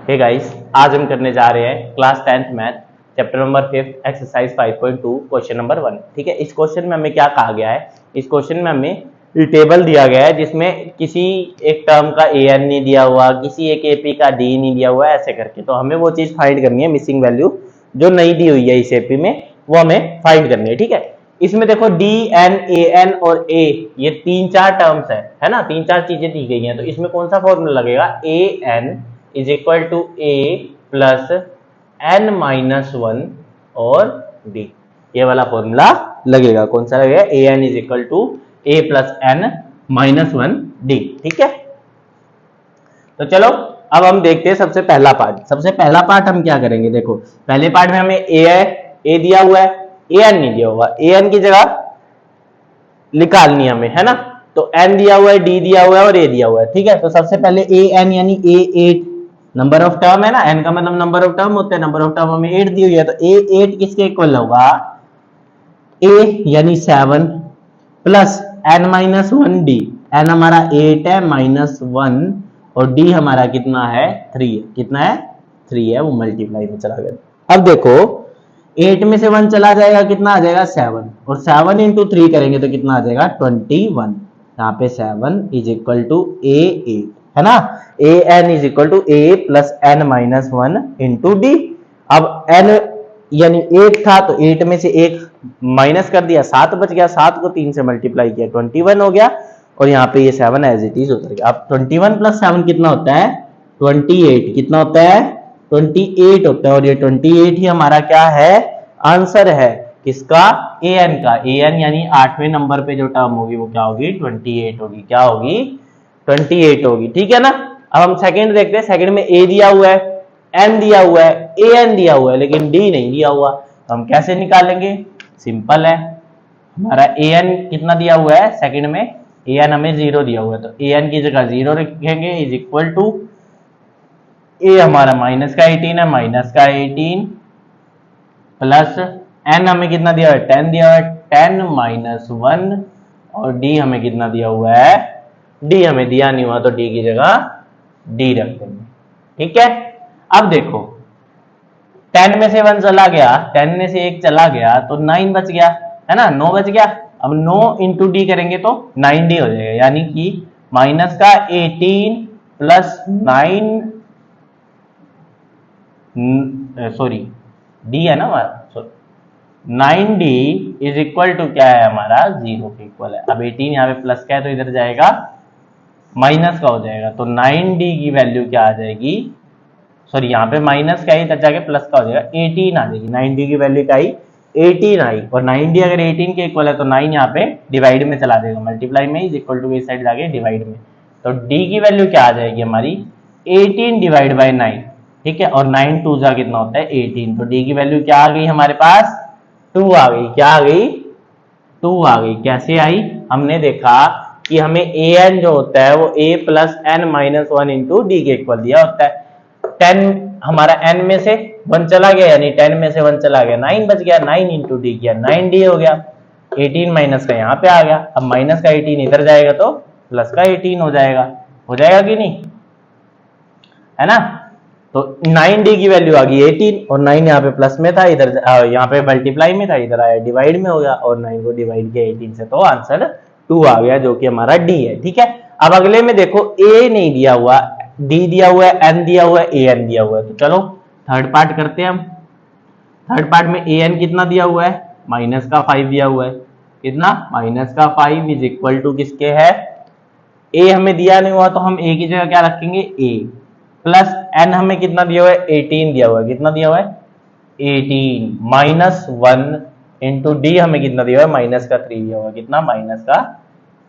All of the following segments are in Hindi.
हे गाइस, आज हम करने जा रहे हैं class 10th math chapter number 5 exercise 5.2 question number 1। ठीक है, इस क्वेश्चन में हमें क्या कहा गया है? इस क्वेश्चन में हमें टेबल दिया गया है जिसमें किसी एक टर्म का an नहीं दिया हुआ, किसी एक ap का d नहीं दिया हुआ, ऐसे करके। तो हमें वो चीज फाइंड करनी है, मिसिंग वैल्यू जो नहीं दी हुई है इस ap में, वो हमें फाइंड करनी है। ठीक है, इसमें देखो d n a n और a ये तीन चार टर्म्स है ना, तीन चार चीजें दी गई हैं। तो इसमें कौन सा फॉर्मूला लगेगा? a n is equal to a plus n minus 1 और d, ये वाला फॉर्मूला लगेगा। कौन सा लगेगा? a n is equal to a plus n minus 1 d। ठीक है, तो चलो अब हम देखते हैं सबसे पहला पार्ट। सबसे पहला पार्ट हम क्या करेंगे? देखो, पहले पार्ट में हमें a है, a दिया हुआ है, a n नहीं दिया हुआ, a n की जगह निकालनी हमें, है ना। तो n दिया हुआ है, d दिया हुआ है और a दिया हुआ है। ठीक है, तो सबसे पहले a n यानी a 8 नंबर ऑफ टर्म है ना, n का मतलब नंबर ऑफ टर्म होते हैं, नंबर ऑफ टर्म हमें 8 दी हुई है। तो a 8 किसके इक्वल होगा? a यानी 7 plus n minus 1 d। n हमारा 8 है माइनस 1 और d हमारा कितना है? 3 है। कितना है? 3 है, वो मल्टीप्लाई में चला गया। अब देखो 8 में से 1 चला जाएगा, कितना आ जाएगा? 7, और 7 इंटू 3 करेंगे तो कितना आ जाएगा? 21। यहाँ पे 7 इज इक्वल टू a 8, है ना। a n is equal to a plus n minus 1 into D. अब n यानी 8 था तो 8 में से 1 माइनस कर दिया, 7 बच गया, 7 को 3 से मल्टीप्लाई किया, 21 हो गया। और यहाँ पे ये 7 एज इट इज उतर गया। अब 21 प्लस 7 कितना होता है? 28। कितना होता है? 28 होता है। और ये 28 ही हमारा क्या है? आंसर है। किसका? an का। an यानी 8वें नंबर पे जो टर्म होगी वो क्या होगी? 28 होगी। क्या होगी? 28 होगी। ठीक है ना। अब हम सेकंड देखते हैं। सेकंड में a दिया हुआ है, n दिया हुआ है, an दिया हुआ है, लेकिन d नहीं दिया हुआ। तो हम कैसे निकालेंगे? सिंपल है, हमारा an कितना दिया हुआ है? सेकंड में an हमें 0 दिया हुआ है, तो an की जगह 0 रखेंगे इज इक्वल टू a हमारा माइनस का 18 है, माइनस का 18 प्लस n हमें कितना दिया हुआ है? 10 दिया हुआ है, 10 माइनस 1 और d हमें कितना दिया हुआ है? d हमें दिया नहीं हुआ, तो d की जगह d रख देंगे। ठीक है, अब देखो 10 में से 1 चला गया, 10 में से 1 चला गया तो 9 बच गया, है ना, 9 बच गया। अब 9 इंटू डी करेंगे तो 9d हो जाएगा, यानी कि माइनस का 18 प्लस 9 सॉरी डी है ना हमारा, 9d इज इक्वल टू क्या है हमारा? 0 के इक्वल है। अब 18 यहाँ पे प्लस का है तो इधर जाएगा माइनस का हो जाएगा, तो 9d की वैल्यू क्या आ जाएगी? सॉरी, यहाँ पे माइनस का है, इधर जाके प्लस का हो जाएगा, 18 आ जाएगी। 9d की वैल्यू क्या आई? 18 आई। और 9d अगर 18 के इक्वल है तो 9 यहाँ पे डिवाइड में चला देगा, मल्टीप्लाई में इज इक्वल टू इस साइड जाके डिवाइड में। तो d की वैल्यू क्या आ जाएगी हमारी? 18 डिवाइड बाई 9। ठीक है, और 9 2 जा कितना होता है? 18। तो d की वैल्यू क्या आ गई हमारे पास? 2 आ गई। क्या आ गई? 2 आ गई। कैसे आई? हमने देखा कि हमें an जो होता है वो a plus n minus 1 into D के इक्वल दिया होता है। 10 हमारा n में से 1 चला गया, यानी 10 में से 1 चला गया, 9 बच गया, 9 इंटू डी किया, 9d हो गया। 18 माइनस का यहाँ पे आ गया, अब माइनस का 18 इधर जाएगा तो प्लस का 18 हो जाएगा। हो जाएगा कि नहीं? है ना। तो 9d की वैल्यू आ गई 18 और 9 यहाँ पे प्लस में था, इधर यहाँ पे मल्टीप्लाई में था, इधर आया डिवाइड में हो गया, और 9 को डिवाइड किया 18 से तो आंसर 2 आ गया, जो कि हमारा d है। ठीक है, अब अगले में देखो a नहीं दिया हुआ, d दिया हुआ है, n दिया हुआ है, an दिया हुआ है। तो चलो थर्ड पार्ट करते हैं हम। थर्ड पार्ट में an कितना दिया हुआ है? माइनस का 5 दिया हुआ है। कितना? माइनस का 5 इज इक्वल टू किसके है? a हमें दिया नहीं हुआ तो हम a की जगह क्या रखेंगे? a प्लस n हमें कितना दिया हुआ है? 18 दिया हुआ है। कितना दिया हुआ है? 18 माइनस 1 इंटू डी हमें कितना दिया हुआ है? माइनस का 3 दिया हुआ है। कितना? माइनस का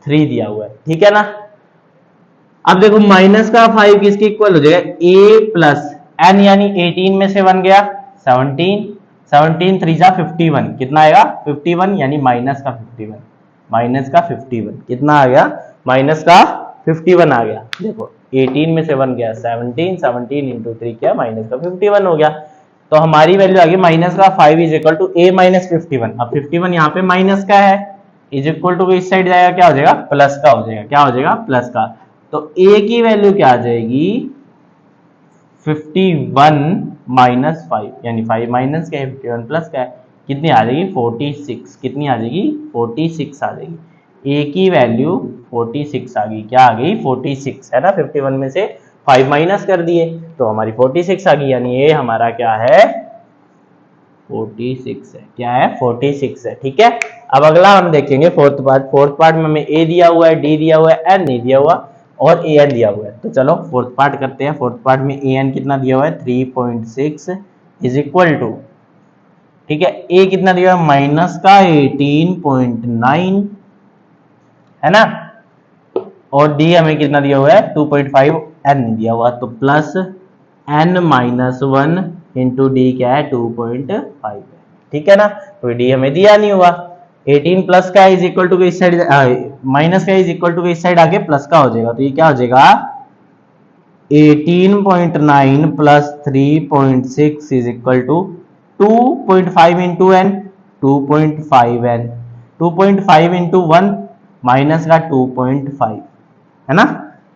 3 दिया हुआ है। ठीक है ना। अब देखो माइनस का 5 किसके इक्वल हो जाएगा? a प्लस n, यानी 18 में से 1 गया 17, 17 3 जा 51, कितना आएगा? 51, यानी माइनस का 51, माइनस का 51 कितना आ गया? माइनस का 51 आ गया। देखो 18 में से 1 गया 17, 17 इंटू 3 किया, माइनस का 51 हो गया। तो हमारी वैल्यू आ गई माइनस का 5 is equal to a minus 51। अब 51 यहाँ पे माइनस का है, इज इक्वल टू इस साइड जाएगा, क्या हो जाएगा? प्लस का हो जाएगा। क्या हो जाएगा? प्लस का। तो a की वैल्यू क्या आ जाएगी? 51 माइनस 5 यानी 5 माइनस का है 51 प्लस का है, कितनी आ जाएगी 46। कितनी आ जाएगी 46 आ जाएगी। ए की वैल्यू 46 आ गई। क्या आ गई 46 है ना। 51 में से 5 माइनस कर दिए तो हमारी 46 आ गई, यानी ये हमारा क्या है 46 है। क्या है 46 है। ठीक है, अब अगला हम देखेंगे फोर्थ पार्ट। फोर्थ पार्ट में हमें ए दिया हुआ है, डी दिया हुआ है, एन नहीं दिया हुआ और ए एन दिया हुआ है। तो चलो फोर्थ पार्ट करते हैं। फोर्थ पार्ट में ए एन कितना दिया हुआ है 3.6 इज इक्वल टू, ठीक है, ए कितना दिया हुआ है माइनस का 18.9 है ना, और डी हमें कितना दिया हुआ है 2.5 एन दिया हुआ, तो plus N minus 1 into D क्या है 2.5 है। ठीक है ना, तो डी हमें दिया नहीं हुआ। 18 प्लस का इज इक्वल टू इस साइड, माइनस का इज इक्वल टू इस साइड आके प्लस का हो जाएगा, तो ये क्या हो जाएगा 18.9 प्लस 3.6 is equal to 2.5 into N 2.5 N 2.5 into 1 minus का 2.5 है ना।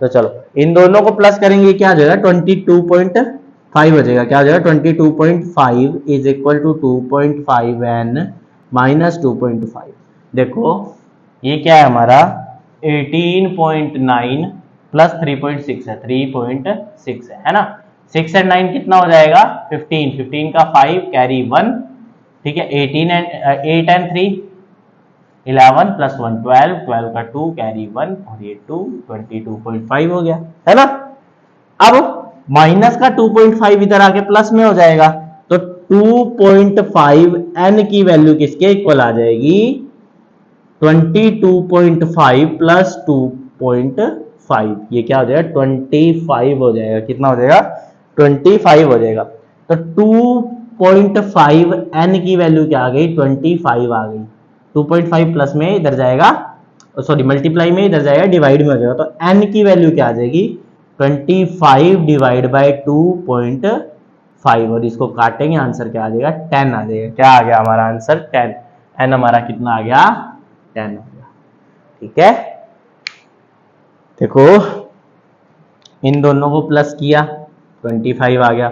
तो चलो इन दोनों को प्लस करेंगे, क्या हो जाएगा 22.5 हो जाएगा। क्या हो जाएगा 22.5 is equal to 2.5 N minus 2.5। देखो ये क्या है हमारा 18.9 प्लस 3.6 है, 3.6 है ना। 6 एंड 9 कितना हो जाएगा 15, 15 का 5 कैरी 1, ठीक है, 18 एंड 8 एंड 3 11 प्लस 1 12, 12 का 2 कैरी 1 और ये 2 22.5 हो गया है ना। अब माइनस का 2.5 इधर आके प्लस में हो जाएगा, तो 2.5 एन की वैल्यू किसके इक्वल आ जाएगी 22.5 प्लस 2.5, ये क्या हो जाएगा 25 हो जाएगा। कितना हो जाएगा 25 हो जाएगा। तो 2.5 एन की वैल्यू क्या आ गई 25 आ गई। 2.5 प्लस में इधर जाएगा, सॉरी मल्टीप्लाई में इधर जाएगा, डिवाइड में हो जाएगा, तो एन की वैल्यू क्या आ जाएगी 25 डिवाइड बाई 2.5 और इसको काटेंगे आंसर क्या आ जाएगा 10 आ जाएगा। क्या आ गया हमारा आंसर 10। एन हमारा कितना आ गया 10 आ गया। ठीक है, देखो इन दोनों को प्लस किया 25 आ गया,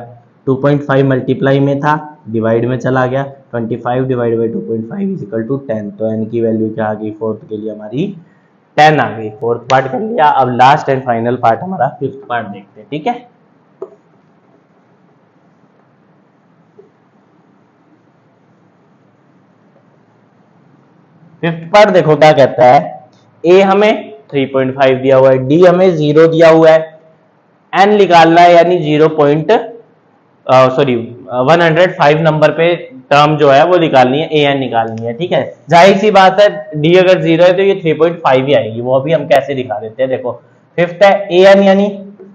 2.5 मल्टीप्लाई में था डिवाइड में चला गया, 25 divide by 2.5 is equal to 10। तो एन की वैल्यू क्या आ गई फोर्थ के लिए हमारी 10 आ गई। फोर्थ पार्ट कर लिया। अब लास्ट एंड फाइनल पार्ट हमारा फिफ्थ पार्ट देखते हैं। ठीक है, फिफ्थ पार्ट देखो क्या कहता है, ए हमें 3.5 दिया हुआ है, डी हमें 0 दिया हुआ है, एन निकालना है यानी 105 नंबर पे टर्म जो है वो निकालनी है, ए एन निकालनी है। ठीक है, जाहिर सी बात है डी अगर 0 है तो ये 3.5 ही आएगी, वो अभी हम कैसे दिखा देते हैं। देखो फिफ्थ है ए एन यानी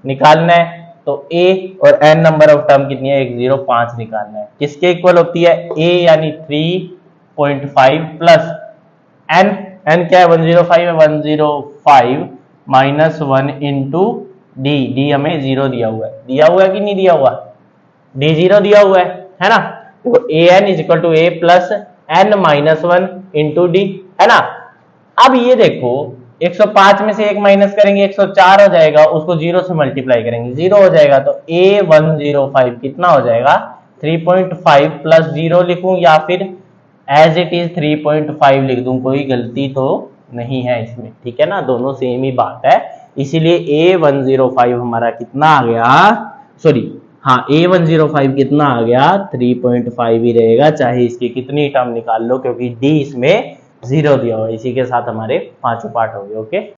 निकालना है, तो ए और एन नंबर ऑफ टर्म कितनी है 105 निकालना है। किसके इक्वल होती है ए यानी 3.5 प्लस एन, एन क्या है 105 है, 105 माइनस 1 इंटू डी, डी हमें 0 दिया हुआ है कि नहीं दिया हुआ, डी 0 दिया हुआ है ना। तो A N is equal to A plus N minus 1 into D है ना। अब ये देखो 105 में से 1 माइनस करेंगे 104 हो जाएगा, उसको 0 से मल्टीप्लाई करेंगे 0 हो जाएगा, तो ए 105 कितना हो जाएगा 3.5 प्लस 0 लिखूं या फिर एज इट इज 3.5 लिख दूं, कोई गलती तो नहीं है इसमें। ठीक है ना, दोनों सेम ही बात है, इसीलिए A105 हमारा कितना आ गया, सॉरी हाँ A105 कितना आ गया 3.5 ही रहेगा, चाहे इसकी कितनी टर्म निकाल लो, क्योंकि D इसमें 0 दिया हुआ है। इसी के साथ हमारे 5 पार्ट हो गए। ओके।